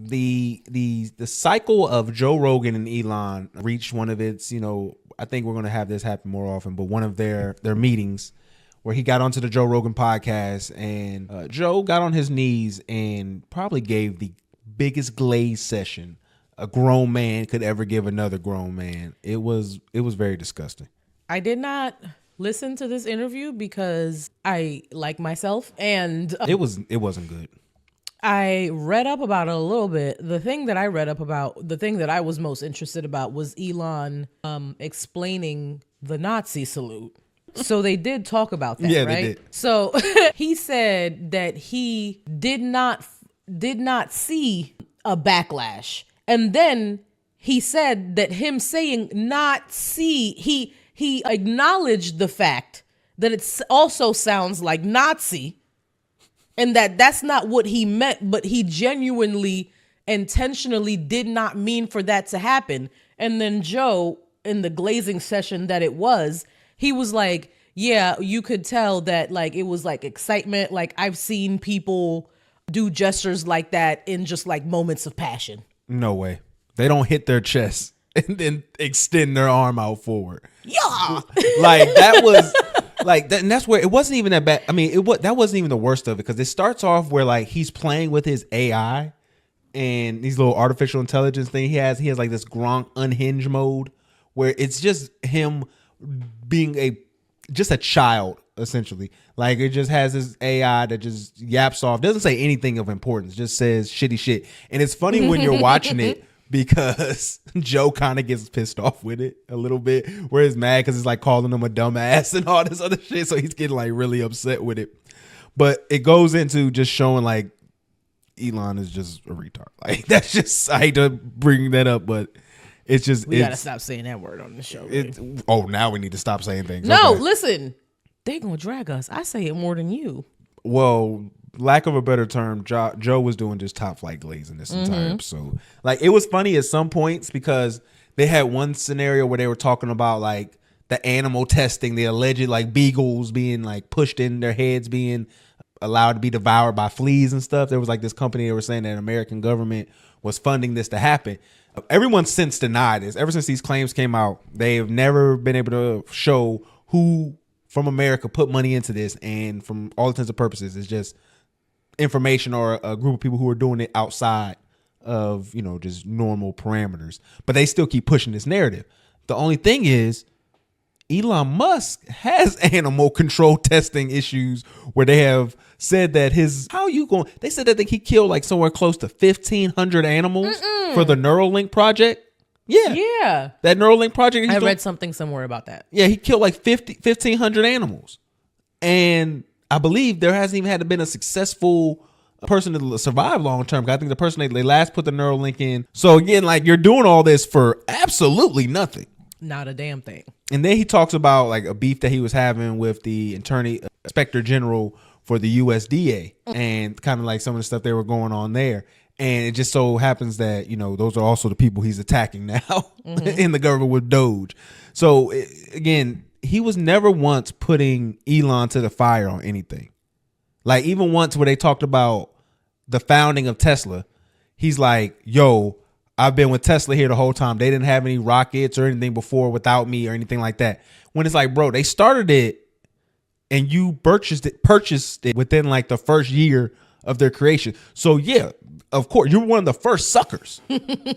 the cycle of Joe Rogan and Elon reached one of its, I think we're going to have this happen more often, but one of their meetings where he got onto the Joe Rogan podcast, and Joe got on his knees and probably gave the biggest glaze session a grown man could ever give another grown man. It was very disgusting. I did not listen to this interview because I like myself, and it wasn't good. I read up about it a little bit. The thing that I was most interested about was Elon explaining the Nazi salute. So they did talk about that, yeah, right? They did. So he said that he did not see a backlash. And then he said that him saying not see, he acknowledged the fact that it also sounds like Nazi, and that's not what he meant, but he genuinely, intentionally did not mean for that to happen. And then Joe, in the glazing session that it was, he was like, yeah, you could tell that like it was like excitement. Like I've seen people do gestures like that in just like moments of passion. No way. They don't hit their chest and then extend their arm out forward. Yeah. Like that was like that, and that's where it wasn't even that bad. I mean, that wasn't even the worst of it, because it starts off where like he's playing with his AI and these little artificial intelligence thing he has like this Gronk unhinged mode where it's just him being just a child, essentially. Like it just has this AI that just yaps off, doesn't say anything of importance, just says shitty shit. And it's funny when you're watching it because Joe kind of gets pissed off with it a little bit, where he's mad because it's like calling him a dumbass and all this other shit. So he's getting like really upset with it. But it goes into just showing like Elon is just a retard. Like that's just, I hate to bring that up, but it's just, we gotta stop saying that word on the show. Now we need to stop saying things. No, okay. Listen, they gonna drag us. I say it more than you. Well, lack of a better term, Joe was doing just top flight glazing this entire episode. Like it was funny at some points because they had one scenario where they were talking about like the animal testing, the alleged like beagles being like pushed in their heads, being allowed to be devoured by fleas and stuff. There was like this company that were saying that the American government was funding this to happen. Everyone's since denied this. Ever since these claims came out, they've never been able to show who from America put money into this. And from all intents and purposes, it's just information or a group of people who are doing it outside of, just normal parameters. But they still keep pushing this narrative. The only thing is, Elon Musk has animal control testing issues where they have said that they said that he killed like somewhere close to 1,500 animals for the Neuralink project. Yeah. That Neuralink project. I read something somewhere about that. Yeah, he killed like 1,500 animals. And I believe there hasn't even had to been a successful person to survive long term. I think the person they last put the Neuralink in. So again, like you're doing all this for absolutely nothing. Not a damn thing. And then he talks about like a beef that he was having with the inspector general for the USDA and kind of like some of the stuff they were going on there. And it just so happens that, those are also the people he's attacking now in the government with Doge. So again, he was never once putting Elon to the fire on anything. Like even once where they talked about the founding of Tesla, he's like, yo, I've been with Tesla here the whole time. They didn't have any rockets or anything before without me or anything like that. When it's like, bro, they started it and you purchased it within like the first year of their creation. So yeah, of course, you're one of the first suckers.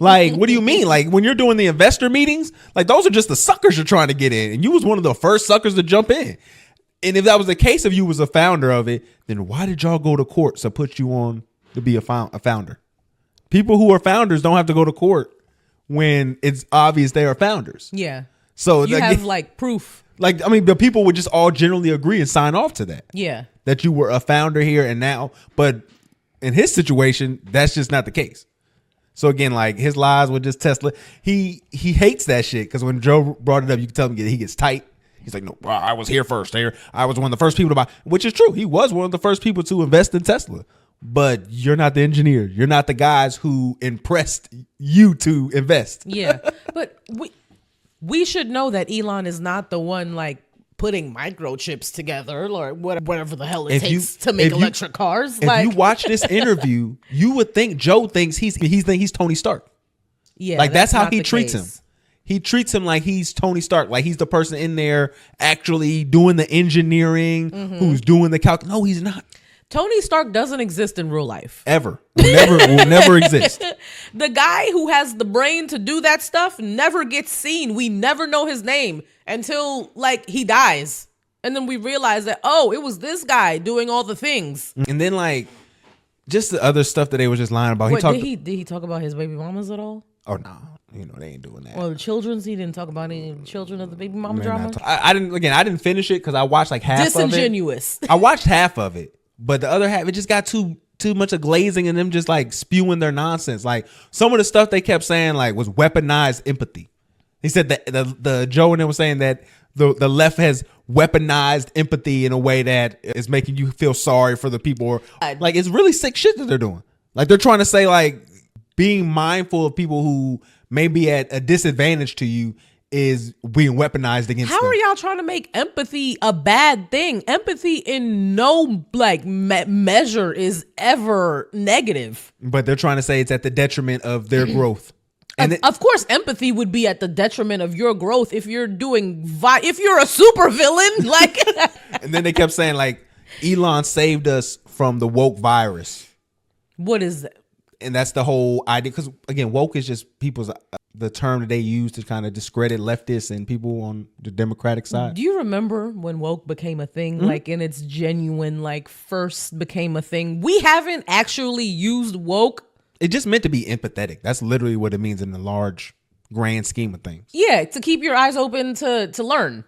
Like, what do you mean? Like when you're doing the investor meetings, like those are just the suckers you're trying to get in. And you was one of the first suckers to jump in. And if that was the case, if you was a founder of it, then why did y'all go to court to put you on to be a founder? People who are founders don't have to go to court when it's obvious they are founders. Yeah. So you have like proof. Like, I mean, the people would just all generally agree and sign off to that. Yeah. That you were a founder here and now. But in his situation, that's just not the case. So again, like his lies with just Tesla, he hates that shit. Because when Joe brought it up, you can tell him he gets tight. He's like, no, I was here first. I was one of the first people to buy, which is true. He was one of the first people to invest in Tesla. But you're not the engineer. You're not the guys who impressed you to invest. Yeah. But we should know that Elon is not the one like putting microchips together or whatever the hell it If takes you- to make if you- electric cars. If you watch this interview, you would think Joe thinks he's Tony Stark. yeah, Like that's how not he the treats case. him. He treats him like he's Tony Stark, like he's the person in there actually doing the engineering, who's doing the calc. No, he's not. Tony Stark doesn't exist in real life. Ever. Will never exist. The guy who has the brain to do that stuff never gets seen. We never know his name until like he dies. And then we realize that, oh, it was this guy doing all the things. And then like just the other stuff that they was just lying about. Wait, did he talk about his baby mamas at all? Oh no. They ain't doing that. Or the children's? He didn't talk about any children of the baby mama Man, drama? I didn't finish it because I watched like half of it. Disingenuous. I watched half of it, but the other half, it just got too much of glazing and them just like spewing their nonsense. Like some of the stuff they kept saying like was weaponized empathy. He said that the Joe and them was saying that the left has weaponized empathy in a way that is making you feel sorry for the people. Or like it's really sick shit that they're doing. Like they're trying to say like being mindful of people who may be at a disadvantage to you is being weaponized against How them. are y'all trying to make empathy a bad thing? Empathy in no like measure is ever negative. But they're trying to say it's at the detriment of their growth. And Of course, empathy would be at the detriment of your growth if you're doing if you're a super villain. Like, and then they kept saying like Elon saved us from the woke virus. what is that? And that's the whole idea. Because again, woke is just people's the term that they use to kind of discredit leftists and people on the Democratic side. Do you remember when woke became a thing? Like in its genuine, like first became a thing. We haven't actually used woke. It just meant to be empathetic. That's literally what it means in the large grand scheme of things. Yeah, to keep your eyes open to learn.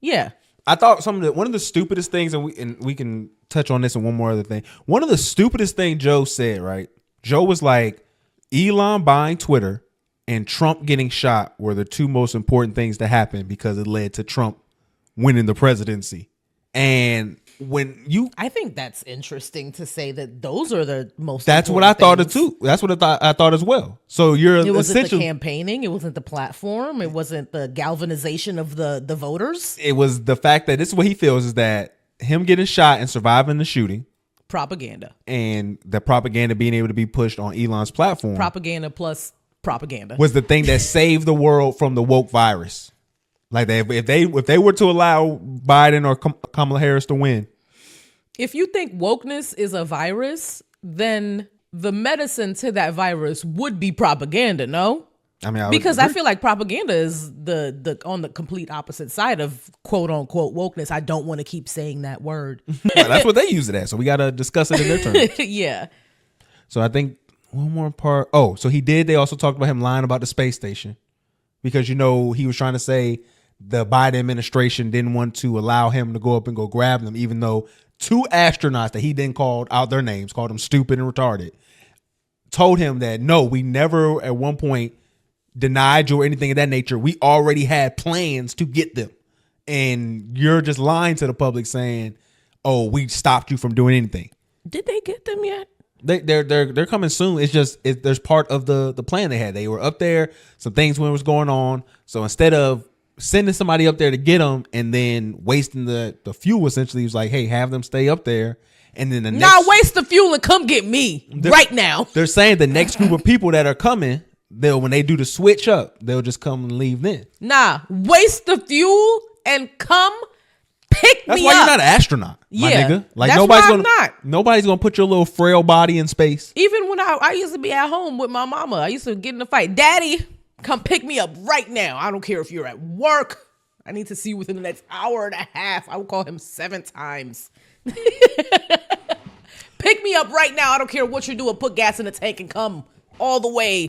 Yeah. I thought one of the stupidest things, and we can touch on this and one more other thing. One of the stupidest thing Joe said, right? Joe was like, Elon buying Twitter and Trump getting shot were the two most important things to happen because it led to Trump winning the presidency. And I think that's interesting to say that those are the most. That's what I thought too. That's what I thought as well. So it wasn't the campaigning. It wasn't the platform. It wasn't the galvanization of the voters. It was the fact that this is what he feels is that him getting shot and surviving the shooting. Propaganda. And the propaganda being able to be pushed on Elon's platform. Propaganda plus propaganda was the thing that saved the world from the woke virus. Like if they were to allow Biden or Kamala Harris to win. If you think wokeness is a virus, then the medicine to that virus would be propaganda, no? I mean, because I feel like propaganda is the on the complete opposite side of quote unquote wokeness. I don't want to keep saying that word. Well, that's what they use it as. So we got to discuss it in their terms. Yeah. So I think one more part. Oh, so he did. They also talked about him lying about the space station because, he was trying to say the Biden administration didn't want to allow him to go up and go grab them, even though two astronauts that he then called out their names, called them stupid and retarded, told him that, no, we never at one point denied you or anything of that nature. We already had plans to get them. And you're just lying to the public saying, oh, we stopped you from doing anything. Did they get them yet? They're coming soon. It's just there's part of the plan they had. They were up there. Some things was going on. So instead of sending somebody up there to get them and then wasting the fuel, essentially, he was like, hey, have them stay up there. And then waste the fuel and come get me right now. They're saying the next group of people that are coming, when they do the switch up, they'll just come and leave then. Waste the fuel and come pick me up. That's why you're not an astronaut, my nigga. Like that's nobody's gonna put your little frail body in space. Even when I used to be at home with my mama, I used to get in a fight. Daddy, come pick me up right now. I don't care if you're at work. I need to see you within the next hour and a half. I will call him 7 times. Pick me up right now. I don't care what you're doing. Put gas in the tank and come all the way